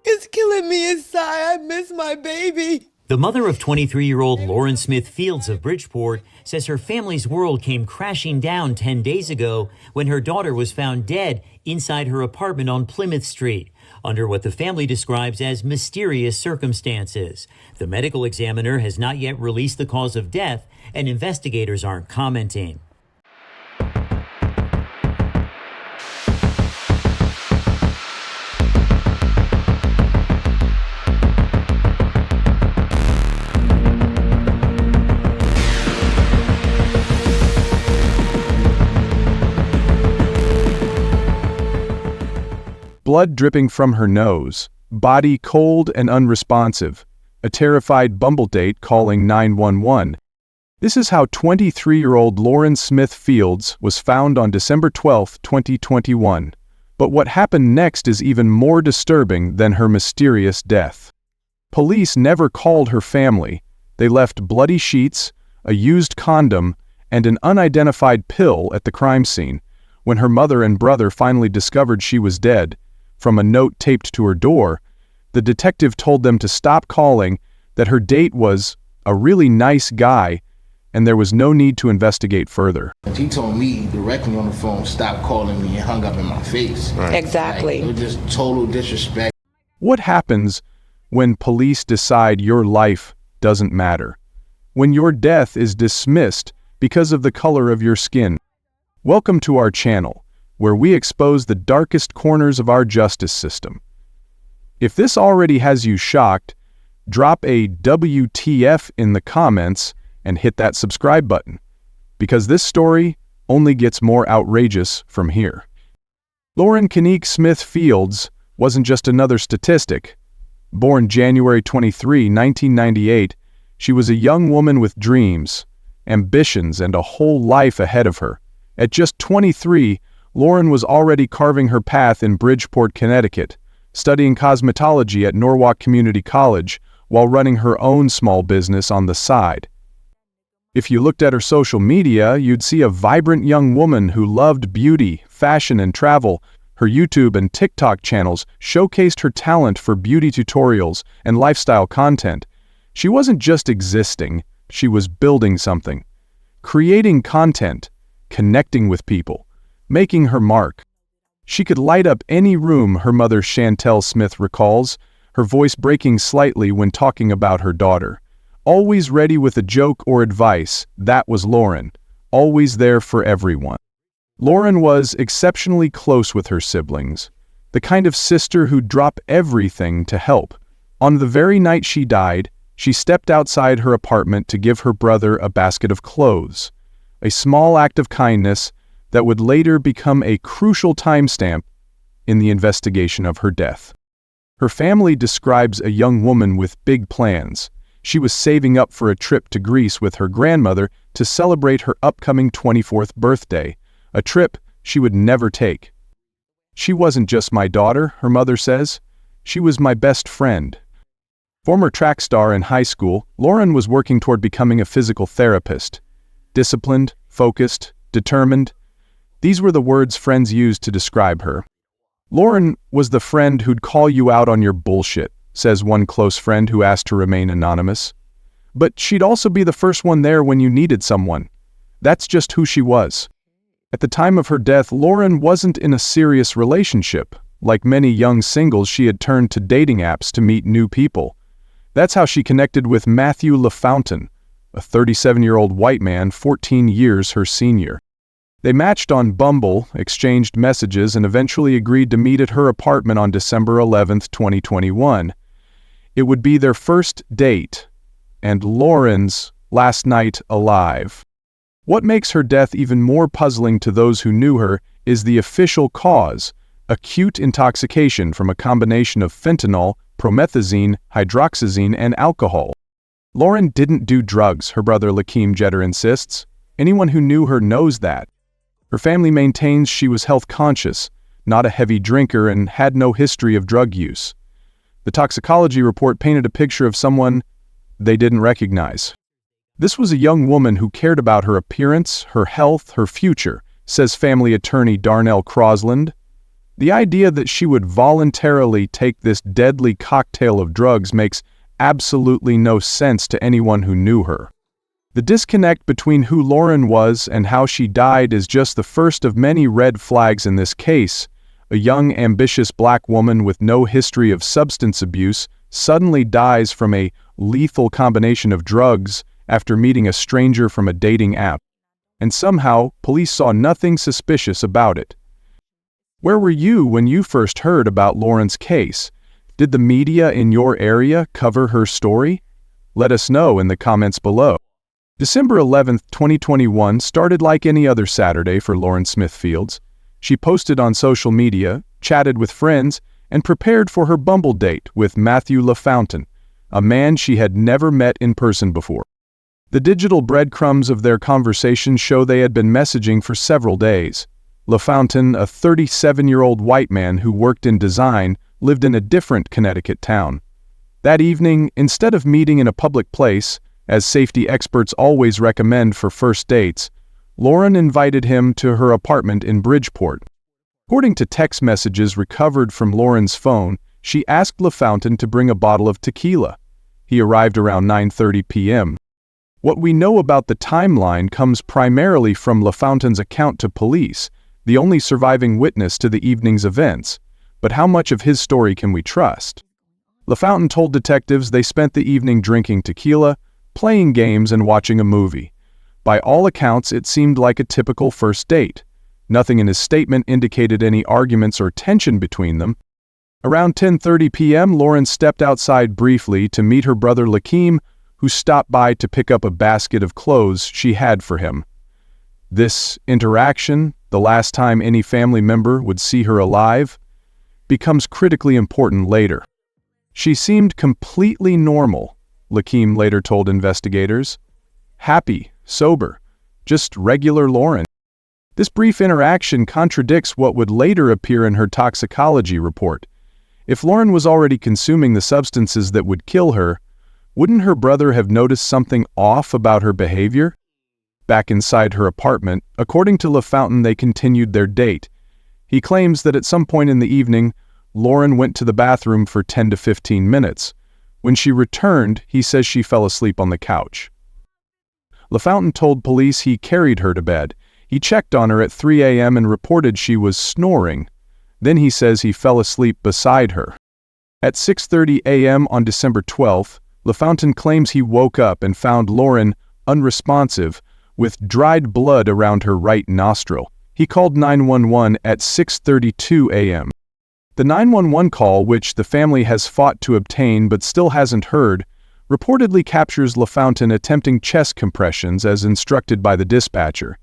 It's killing me inside. I miss my baby. The mother of 23-year-old Lauren Smith Fields of Bridgeport says her family's world came crashing down 10 days ago when her daughter was found dead inside her apartment on Plymouth Street, under what the family describes as mysterious circumstances. The medical examiner has not yet released the cause of death, and investigators aren't commenting. Blood dripping from her nose, body cold and unresponsive, a terrified Bumble date calling 911. This is how 23-year-old Lauren Smith Fields was found on December 12, 2021. But what happened next is even more disturbing than her mysterious death. Police never called her family. They left bloody sheets, a used condom, and an unidentified pill at the crime scene. When her mother and brother finally discovered she was dead, from a note taped to her door, the detective told them to stop calling, that her date was a really nice guy, and there was no need to investigate further. He told me directly on the phone, stop calling me, and hung up in my face. Right. Exactly. Like, it was just total disrespect. What happens when police decide your life doesn't matter? When your death is dismissed because of the color of your skin? Welcome to our channel, where we expose the darkest corners of our justice system. If this already has you shocked, drop a WTF in the comments and hit that subscribe button, because this story only gets more outrageous from here. Lauren Connect Smith Fields wasn't just another statistic. Born January 23, 1998, she was a young woman with dreams, ambitions, and a whole life ahead of her. At just 23, Lauren was already carving her path in Bridgeport, Connecticut, studying cosmetology at Norwalk Community College while running her own small business on the side. If you looked at her social media, you'd see a vibrant young woman who loved beauty, fashion, and travel. Her YouTube and TikTok channels showcased her talent for beauty tutorials and lifestyle content. She wasn't just existing, she was building something. Creating content, connecting with people, making her mark. She could light up any room, her mother Chantel Smith recalls, her voice breaking slightly when talking about her daughter. Always ready with a joke or advice, that was Lauren, always there for everyone. Lauren was exceptionally close with her siblings, the kind of sister who'd drop everything to help. On the very night she died, she stepped outside her apartment to give her brother a basket of clothes, a small act of kindness that would later become a crucial timestamp in the investigation of her death. Her family describes a young woman with big plans. She was saving up for a trip to Greece with her grandmother to celebrate her upcoming 24th birthday, a trip she would never take. She wasn't just my daughter, her mother says. She was my best friend. Former track star in high school, Lauren was working toward becoming a physical therapist. Disciplined, focused, determined. These were the words friends used to describe her. Lauren was the friend who'd call you out on your bullshit, says one close friend who asked to remain anonymous. But she'd also be the first one there when you needed someone. That's just who she was. At the time of her death, Lauren wasn't in a serious relationship. Like many young singles, she had turned to dating apps to meet new people. That's how she connected with Matthew LaFountain, a 37-year-old white man 14 years her senior. They matched on Bumble, exchanged messages, and eventually agreed to meet at her apartment on December 11, 2021. It would be their first date, and Lauren's last night alive. What makes her death even more puzzling to those who knew her is the official cause: acute intoxication from a combination of fentanyl, promethazine, hydroxyzine, and alcohol. Lauren didn't do drugs, her brother Lakeem Jeter insists. Anyone who knew her knows that. Her family maintains she was health conscious, not a heavy drinker, and had no history of drug use. The toxicology report painted a picture of someone they didn't recognize. This was a young woman who cared about her appearance, her health, her future, says family attorney Darnell Crosland. The idea that she would voluntarily take this deadly cocktail of drugs makes absolutely no sense to anyone who knew her. The disconnect between who Lauren was and how she died is just the first of many red flags in this case. A young, ambitious black woman with no history of substance abuse suddenly dies from a lethal combination of drugs after meeting a stranger from a dating app. And somehow, police saw nothing suspicious about it. Where were you when you first heard about Lauren's case? Did the media in your area cover her story? Let us know in the comments below. December 11, 2021 started like any other Saturday for Lauren Smith Fields. She posted on social media, chatted with friends, and prepared for her Bumble date with Matthew LaFountain, a man she had never met in person before. The digital breadcrumbs of their conversation show they had been messaging for several days. LaFountain, a 37-year-old white man who worked in design, lived in a different Connecticut town. That evening, instead of meeting in a public place, as safety experts always recommend for first dates, Lauren invited him to her apartment in Bridgeport. According to text messages recovered from Lauren's phone, she asked LaFountain to bring a bottle of tequila. He arrived around 9:30 p.m. What we know about the timeline comes primarily from LaFountain's account to police, the only surviving witness to the evening's events. But how much of his story can we trust? LaFountain told detectives they spent the evening drinking tequila, playing games, and watching a movie. By all accounts, it seemed like a typical first date. Nothing in his statement indicated any arguments or tension between them. Around 10:30 p.m., Lauren stepped outside briefly to meet her brother Lakeem, who stopped by to pick up a basket of clothes she had for him. This interaction, the last time any family member would see her alive, becomes critically important later. She seemed completely normal, Lakeem later told investigators. Happy, sober, just regular Lauren. This brief interaction contradicts what would later appear in her toxicology report. If Lauren was already consuming the substances that would kill her, wouldn't her brother have noticed something off about her behavior? Back inside her apartment, according to LaFountain, they continued their date. He claims that at some point in the evening, Lauren went to the bathroom for 10 to 15 minutes. When she returned, he says she fell asleep on the couch. LaFountain told police he carried her to bed. He checked on her at 3 a.m. and reported she was snoring. Then he says he fell asleep beside her. At 6:30 a.m. on December 12th, LaFountain claims he woke up and found Lauren unresponsive, with dried blood around her right nostril. He called 911 at 6:32 a.m. The 911 call, which the family has fought to obtain but still hasn't heard, reportedly captures LaFountain attempting chest compressions as instructed by the dispatcher.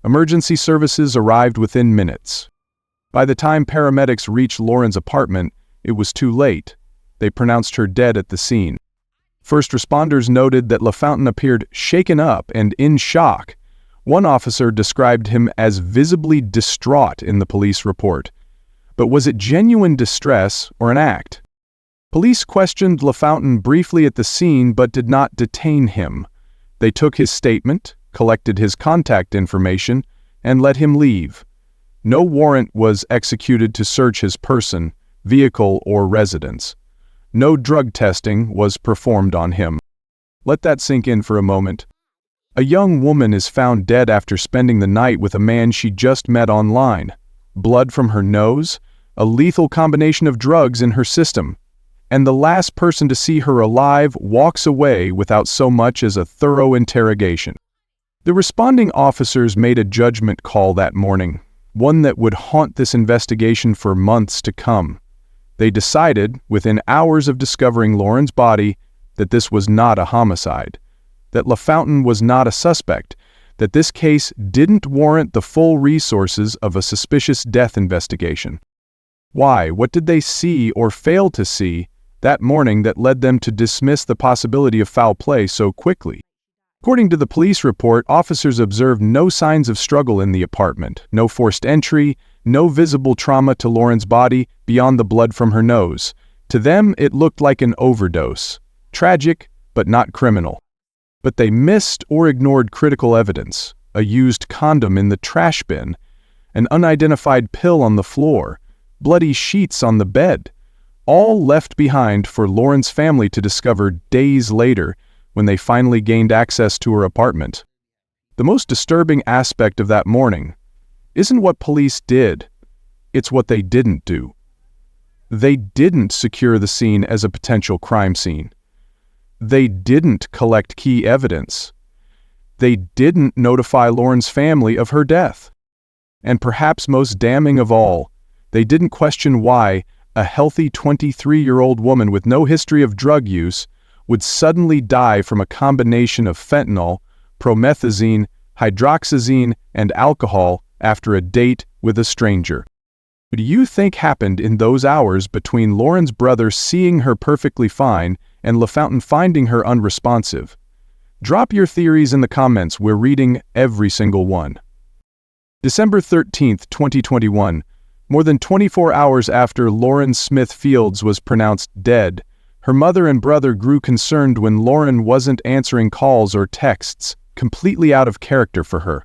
Emergency services arrived within minutes. By the time paramedics reached Lauren's apartment, it was too late. They pronounced her dead at the scene. First responders noted that LaFountain appeared shaken up and in shock. One officer described him as visibly distraught in the police report. But was it genuine distress or an act? Police questioned LaFountain briefly at the scene but did not detain him. They took his statement, collected his contact information, and let him leave. No warrant was executed to search his person, vehicle, or residence. No drug testing was performed on him. Let that sink in for a moment. A young woman is found dead after spending the night with a man she just met online. Blood from her nose, a lethal combination of drugs in her system, and the last person to see her alive walks away without so much as a thorough interrogation. The responding officers made a judgment call that morning, one that would haunt this investigation for months to come. They decided, within hours of discovering Lauren's body, that this was not a homicide, that LaFountain was not a suspect, that this case didn't warrant the full resources of a suspicious death investigation. Why? What did they see or fail to see that morning that led them to dismiss the possibility of foul play so quickly? According to the police report, officers observed no signs of struggle in the apartment, no forced entry, no visible trauma to Lauren's body beyond the blood from her nose. To them, it looked like an overdose. Tragic, but not criminal. But they missed or ignored critical evidence: a used condom in the trash bin, an unidentified pill on the floor, bloody sheets on the bed, all left behind for Lauren's family to discover days later when they finally gained access to her apartment. The most disturbing aspect of that morning isn't what police did, it's what they didn't do. They didn't secure the scene as a potential crime scene. They didn't collect key evidence. They didn't notify Lauren's family of her death. And perhaps most damning of all, they didn't question why a healthy 23-year-old woman with no history of drug use would suddenly die from a combination of fentanyl, promethazine, hydroxyzine, and alcohol after a date with a stranger. What do you think happened in those hours between Lauren's brother seeing her perfectly fine and LaFountain finding her unresponsive? Drop your theories in the comments. We're reading every single one. December 13, 2021, more than 24 hours after Lauren Smith Fields was pronounced dead, her mother and brother grew concerned when Lauren wasn't answering calls or texts, completely out of character for her.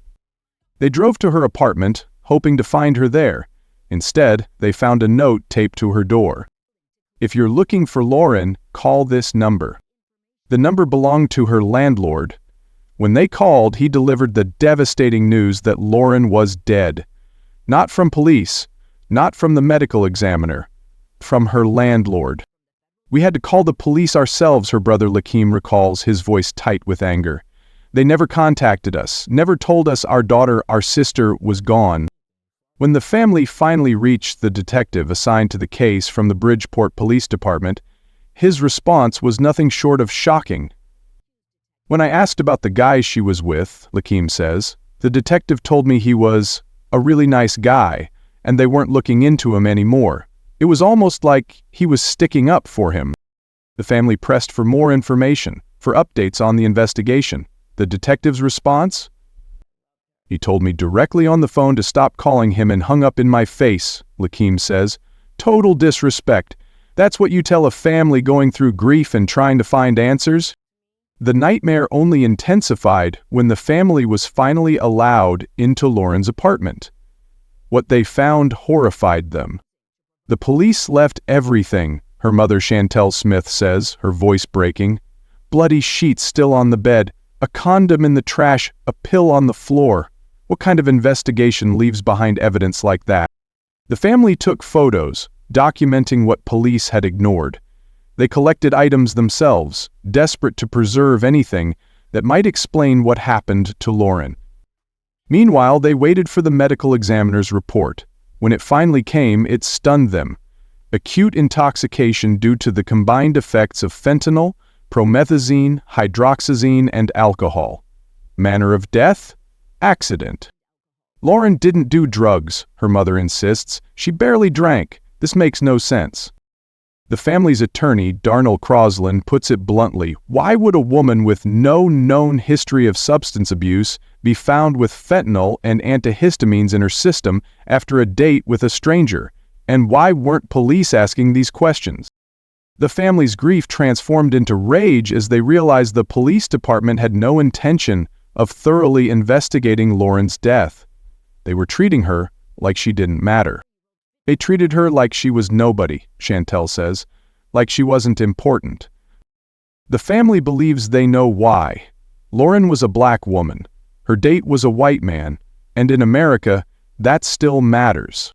They drove to her apartment, hoping to find her there. Instead, they found a note taped to her door. If you're looking for Lauren, call this number. The number belonged to her landlord. When they called, he delivered the devastating news that Lauren was dead. Not from police, not from the medical examiner, from her landlord. We had to call the police ourselves, her brother Lakeem recalls, his voice tight with anger. They never contacted us, never told us our daughter, our sister, was gone. When the family finally reached the detective assigned to the case from the Bridgeport Police Department, his response was nothing short of shocking. When I asked about the guy she was with, Lakeem says, the detective told me he was a really nice guy, and they weren't looking into him anymore. It was almost like he was sticking up for him. The family pressed for more information, for updates on the investigation. The detective's response? He told me directly on the phone to stop calling him and hung up in my face, Lakeem says. Total disrespect. That's what you tell a family going through grief and trying to find answers? The nightmare only intensified when the family was finally allowed into Lauren's apartment. What they found horrified them. The police left everything, her mother Chantel Smith says, her voice breaking. Bloody sheets still on the bed, a condom in the trash, a pill on the floor. What kind of investigation leaves behind evidence like that? The family took photos, documenting what police had ignored. They collected items themselves, desperate to preserve anything that might explain what happened to Lauren. Meanwhile, they waited for the medical examiner's report. When it finally came, it stunned them. Acute intoxication due to the combined effects of fentanyl, promethazine, hydroxyzine, and alcohol. Manner of death? Accident. Lauren didn't do drugs, her mother insists. She barely drank. This makes no sense. The family's attorney, Darnell Crosland, puts it bluntly. Why would a woman with no known history of substance abuse be found with fentanyl and antihistamines in her system after a date with a stranger? And why weren't police asking these questions? The family's grief transformed into rage as they realized the police department had no intention of thoroughly investigating Lauren's death. They were treating her like she didn't matter. They treated her like she was nobody, Chantel says, like she wasn't important. The family believes they know why. Lauren was a black woman. Her date was a white man, and in America, that still matters.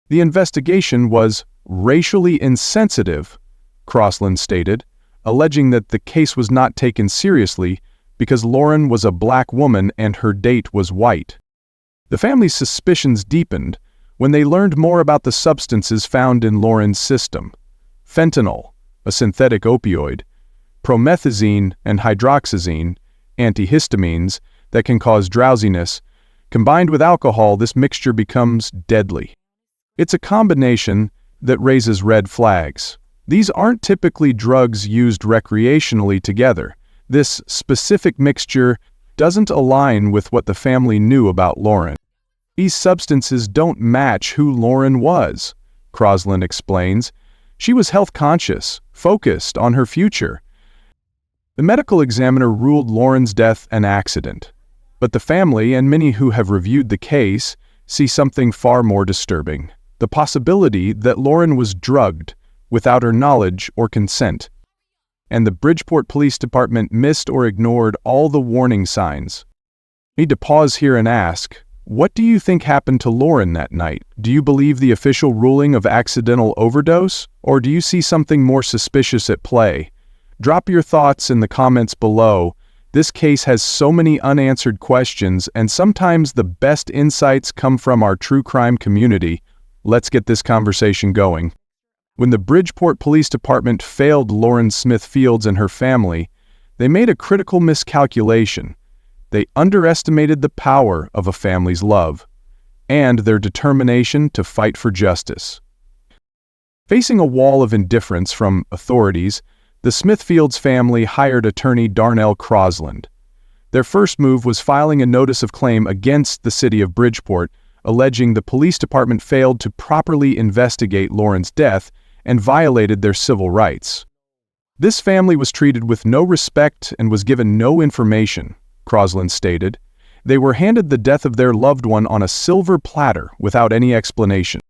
The investigation was racially insensitive, Crosland stated, alleging that the case was not taken seriously because Lauren was a black woman and her date was white. The family's suspicions deepened when they learned more about the substances found in Lauren's system. Fentanyl, a synthetic opioid, promethazine and hydroxyzine, antihistamines that can cause drowsiness. Combined with alcohol, this mixture becomes deadly. It's a combination that raises red flags. These aren't typically drugs used recreationally together. This specific mixture doesn't align with what the family knew about Lauren. These substances don't match who Lauren was, Crosland explains. She was health-conscious, focused on her future. The medical examiner ruled Lauren's death an accident, but the family and many who have reviewed the case see something far more disturbing. the possibility that Lauren was drugged without her knowledge or consent. And the Bridgeport Police Department missed or ignored all the warning signs. Need to pause here and ask, what do you think happened to Lauren that night? Do you believe the official ruling of accidental overdose, or do you see something more suspicious at play? Drop your thoughts in the comments below. This case has so many unanswered questions, and sometimes the best insights come from our true crime community. Let's get this conversation going. When the Bridgeport Police Department failed Lauren Smith Fields and her family, they made a critical miscalculation. They underestimated the power of a family's love and their determination to fight for justice. Facing a wall of indifference from authorities, the Smithfields family hired attorney Darnell Crosland. Their first move was filing a notice of claim against the city of Bridgeport, alleging the police department failed to properly investigate Lauren's death and violated their civil rights. This family was treated with no respect and was given no information, Crosland stated. They were handed the death of their loved one on a silver platter without any explanation.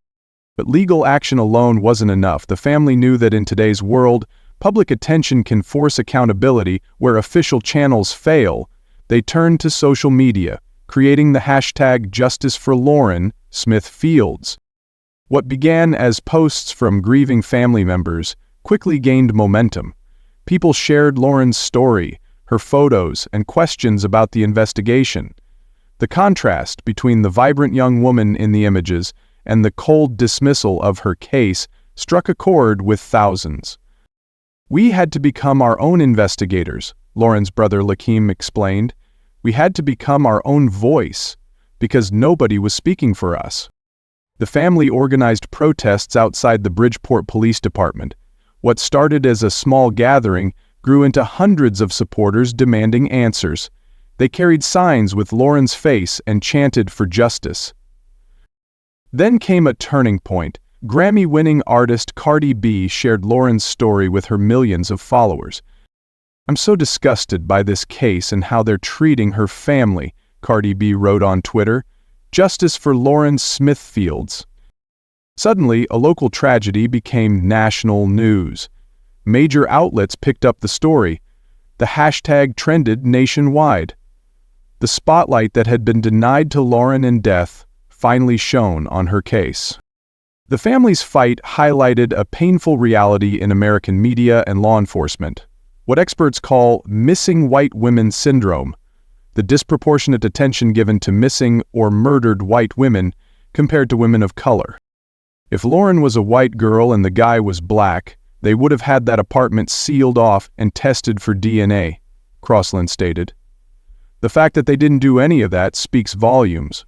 But legal action alone wasn't enough. The family knew that in today's world, public attention can force accountability where official channels fail. They turned to social media, creating the hashtag Justice for Lauren Smith Fields. What began as posts from grieving family members quickly gained momentum. People shared Lauren's story, her photos, and questions about the investigation. The contrast between the vibrant young woman in the images and the cold dismissal of her case struck a chord with thousands. "We had to become our own investigators," Lauren's brother Lakeem explained. "We had to become our own voice, because nobody was speaking for us." The family organized protests outside the Bridgeport Police Department. What started as a small gathering grew into hundreds of supporters demanding answers. They carried signs with Lauren's face and chanted for justice. Then came a turning point. Grammy-winning artist Cardi B shared Lauren's story with her millions of followers. "I'm so disgusted by this case and how they're treating her family," Cardi B wrote on Twitter. "Justice for Lauren Smith Fields." Suddenly, a local tragedy became national news. Major outlets picked up the story. The hashtag trended nationwide. The spotlight that had been denied to Lauren in death finally shone on her case. The family's fight highlighted a painful reality in American media and law enforcement, what experts call missing white women syndrome, the disproportionate attention given to missing or murdered white women compared to women of color. If Lauren was a white girl and the guy was black, they would have had that apartment sealed off and tested for DNA, Crosland stated. The fact that they didn't do any of that speaks volumes.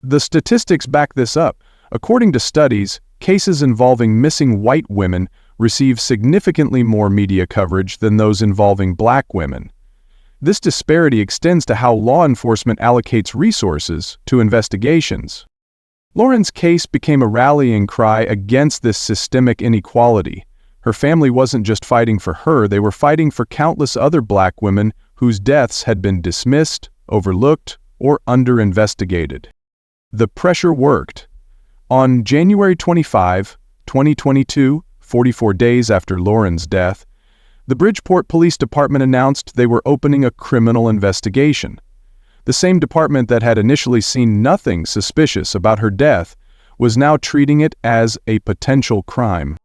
The statistics back this up. According to studies, cases involving missing white women receive significantly more media coverage than those involving black women. This disparity extends to how law enforcement allocates resources to investigations. Lauren's case became a rallying cry against this systemic inequality. Her family wasn't just fighting for her, they were fighting for countless other black women whose deaths had been dismissed, overlooked, or under-investigated. The pressure worked. On January 25, 2022, 44 days after Lauren's death, the Bridgeport Police Department announced they were opening a criminal investigation. The same department that had initially seen nothing suspicious about her death was now treating it as a potential crime.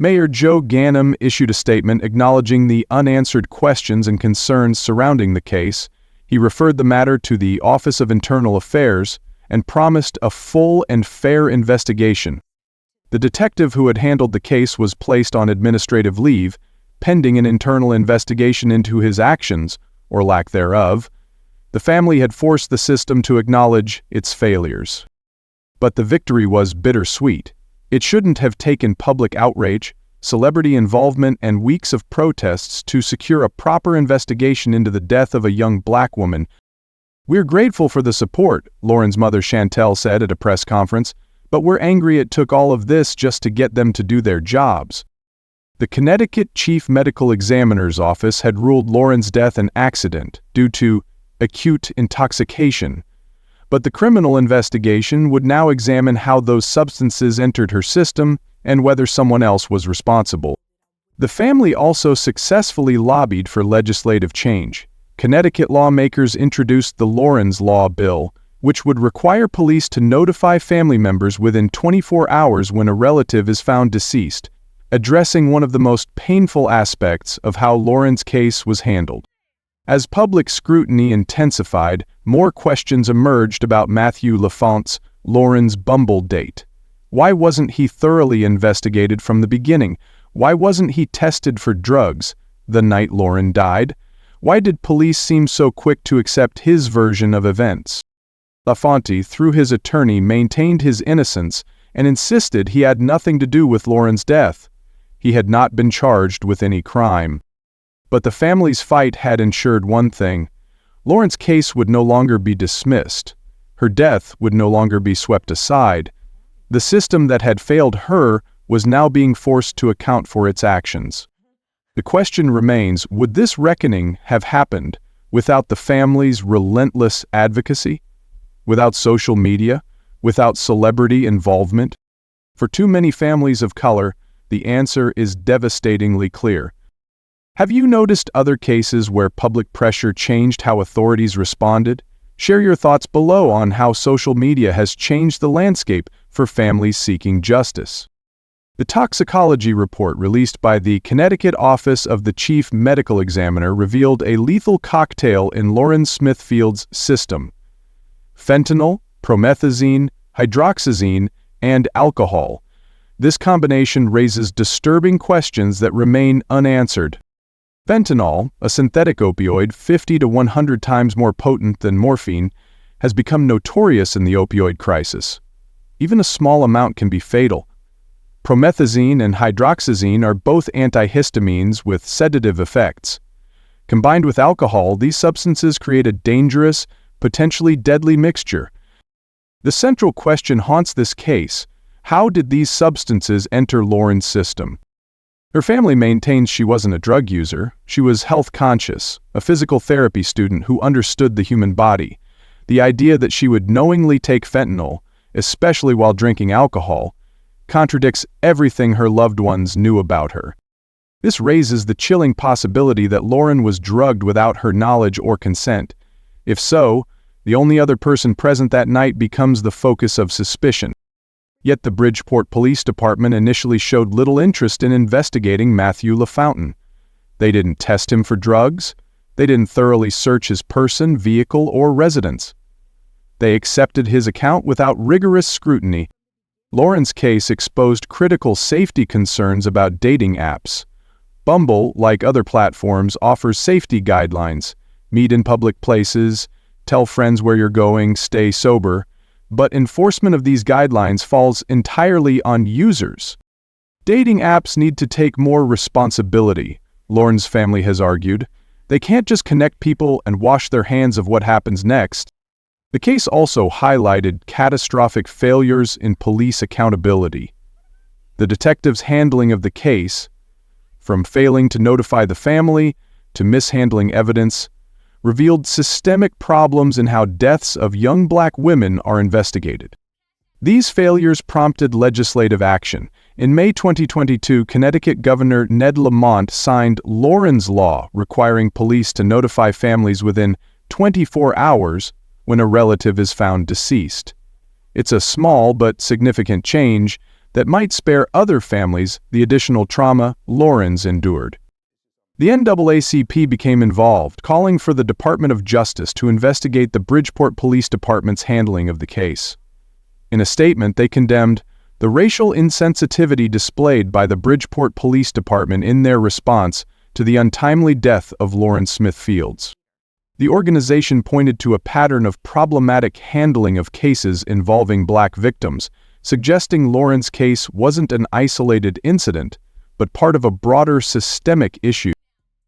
Mayor Joe Ganim issued a statement acknowledging the unanswered questions and concerns surrounding the case. He referred the matter to the Office of Internal Affairs and promised a full and fair investigation. The detective who had handled the case was placed on administrative leave, pending an internal investigation into his actions, or lack thereof. The family had forced the system to acknowledge its failures. But the victory was bittersweet. It shouldn't have taken public outrage, celebrity involvement, and weeks of protests to secure a proper investigation into the death of a young black woman. "We're grateful for the support," Lauren's mother Chantel said at a press conference, "but we're angry it took all of this just to get them to do their jobs." The Connecticut Chief Medical Examiner's Office had ruled Lauren's death an accident due to acute intoxication. But the criminal investigation would now examine how those substances entered her system and whether someone else was responsible. The family also successfully lobbied for legislative change. Connecticut lawmakers introduced the Lawrence Law Bill, which would require police to notify family members within 24 hours when a relative is found deceased, addressing one of the most painful aspects of how Lauren's case was handled. As public scrutiny intensified, more questions emerged about Matthew LaFonte's Lauren's Bumble date. Why wasn't he thoroughly investigated from the beginning? Why wasn't he tested for drugs the night Lauren died? Why did police seem so quick to accept his version of events? LaFonte, through his attorney, maintained his innocence and insisted he had nothing to do with Lauren's death. He had not been charged with any crime. But the family's fight had ensured one thing: Lauren's case would no longer be dismissed. Her death would no longer be swept aside. The system that had failed her was now being forced to account for its actions. The question remains, would this reckoning have happened without the family's relentless advocacy? Without social media? Without celebrity involvement? For too many families of color, the answer is devastatingly clear. Have you noticed other cases where public pressure changed how authorities responded? Share your thoughts below on how social media has changed the landscape for families seeking justice. The toxicology report released by the Connecticut Office of the Chief Medical Examiner revealed a lethal cocktail in Lauren Smithfield's system: fentanyl, promethazine, hydroxyzine, and alcohol. This combination raises disturbing questions that remain unanswered. Fentanyl, a synthetic opioid 50 to 100 times more potent than morphine, has become notorious in the opioid crisis. Even a small amount can be fatal. Promethazine and hydroxyzine are both antihistamines with sedative effects. Combined with alcohol, these substances create a dangerous, potentially deadly mixture. The central question haunts this case: how did these substances enter Lauren's system? Her family maintains she wasn't a drug user. She was health conscious, a physical therapy student who understood the human body. The idea that she would knowingly take fentanyl, especially while drinking alcohol, contradicts everything her loved ones knew about her. This raises the chilling possibility that Lauren was drugged without her knowledge or consent. If so, the only other person present that night becomes the focus of suspicion. Yet the Bridgeport Police Department initially showed little interest in investigating Matthew LaFonte. They didn't test him for drugs. They didn't thoroughly search his person, vehicle, or residence. They accepted his account without rigorous scrutiny. Lauren's case exposed critical safety concerns about dating apps. Bumble, like other platforms, offers safety guidelines: meet in public places, tell friends where you're going, stay sober. But enforcement of these guidelines falls entirely on users. Dating apps need to take more responsibility, Lauren's family has argued. They can't just connect people and wash their hands of what happens next. The case also highlighted catastrophic failures in police accountability. The detectives' handling of the case, from failing to notify the family to mishandling evidence, revealed systemic problems in how deaths of young Black women are investigated. These failures prompted legislative action. In May 2022, Connecticut Governor Ned Lamont signed Lauren's Law, requiring police to notify families within 24 hours when a relative is found deceased. It's a small but significant change that might spare other families the additional trauma Lauren's endured. The NAACP became involved, calling for the Department of Justice to investigate the Bridgeport Police Department's handling of the case. In a statement, they condemned the racial insensitivity displayed by the Bridgeport Police Department in their response to the untimely death of Lauren Smithfields. The organization pointed to a pattern of problematic handling of cases involving Black victims, suggesting Lauren's case wasn't an isolated incident, but part of a broader systemic issue.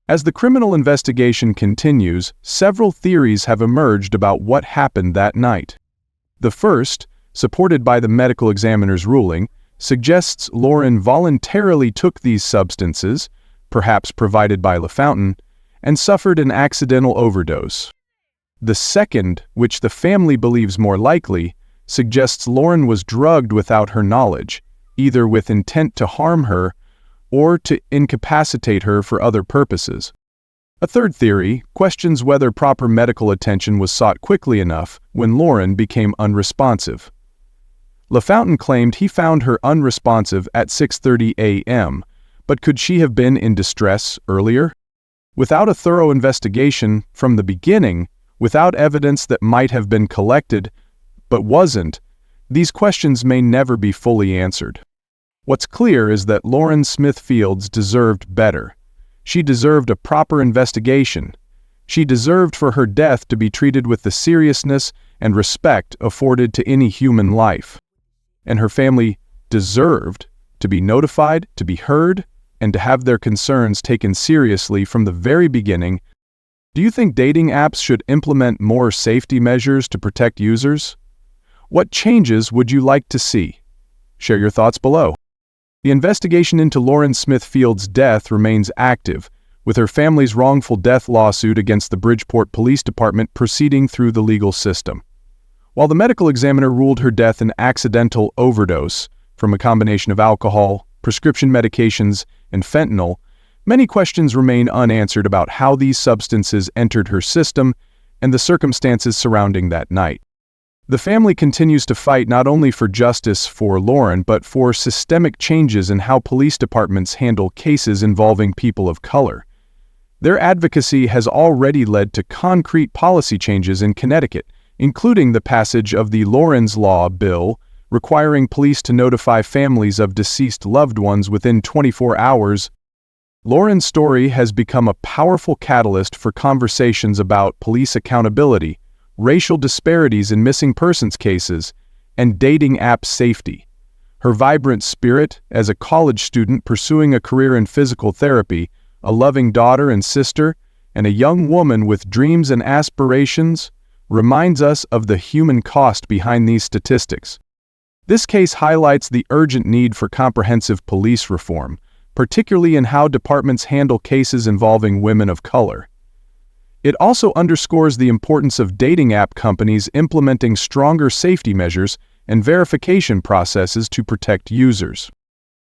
As the criminal investigation continues, several theories have emerged about what happened that night. The first, supported by the medical examiner's ruling, suggests Lauren voluntarily took these substances, perhaps provided by LaFonte, and suffered an accidental overdose. The second, which the family believes more likely, suggests Lauren was drugged without her knowledge, either with intent to harm her or to incapacitate her for other purposes. A third theory questions whether proper medical attention was sought quickly enough when Lauren became unresponsive. LaFountain claimed he found her unresponsive at 6:30 a.m., but could she have been in distress earlier? Without a thorough investigation from the beginning, without evidence that might have been collected but wasn't, these questions may never be fully answered. What's clear is that Lauren Smith Fields deserved better. She deserved a proper investigation. She deserved for her death to be treated with the seriousness and respect afforded to any human life. And her family deserved to be notified, to be heard, and to have their concerns taken seriously from the very beginning. Do you think dating apps should implement more safety measures to protect users? What changes would you like to see? Share your thoughts below. The investigation into Lauren Smith Fields' death remains active, with her family's wrongful death lawsuit against the Bridgeport Police Department proceeding through the legal system. While the medical examiner ruled her death an accidental overdose from a combination of alcohol, prescription medications, and fentanyl, many questions remain unanswered about how these substances entered her system and the circumstances surrounding that night. The family continues to fight not only for justice for Lauren, but for systemic changes in how police departments handle cases involving people of color. Their advocacy has already led to concrete policy changes in Connecticut, including the passage of the Lauren's Law bill, requiring police to notify families of deceased loved ones within 24 hours. Lauren's story has become a powerful catalyst for conversations about police accountability, racial disparities in missing persons cases, and dating app safety. Her vibrant spirit as a college student pursuing a career in physical therapy, a loving daughter and sister, and a young woman with dreams and aspirations reminds us of the human cost behind these statistics. This case highlights the urgent need for comprehensive police reform, particularly in how departments handle cases involving women of color. It also underscores the importance of dating app companies implementing stronger safety measures and verification processes to protect users.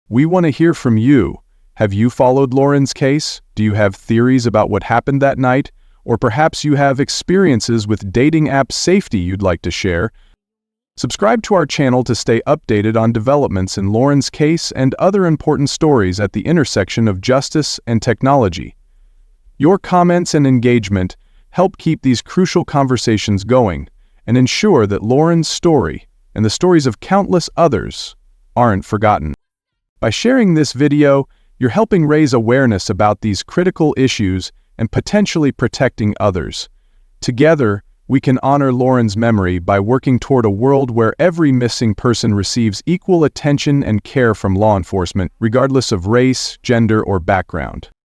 We want to hear from you. Have you followed Lauren's case? Do you have theories about what happened that night? Or perhaps you have experiences with dating app safety you'd like to share? Subscribe to our channel to stay updated on developments in Lauren's case and other important stories at the intersection of justice and technology. Your comments and engagement help keep these crucial conversations going and ensure that Lauren's story and the stories of countless others aren't forgotten. By sharing this video, you're helping raise awareness about these critical issues and potentially protecting others. Together, we can honor Lauren's memory by working toward a world where every missing person receives equal attention and care from law enforcement, regardless of race, gender, or background.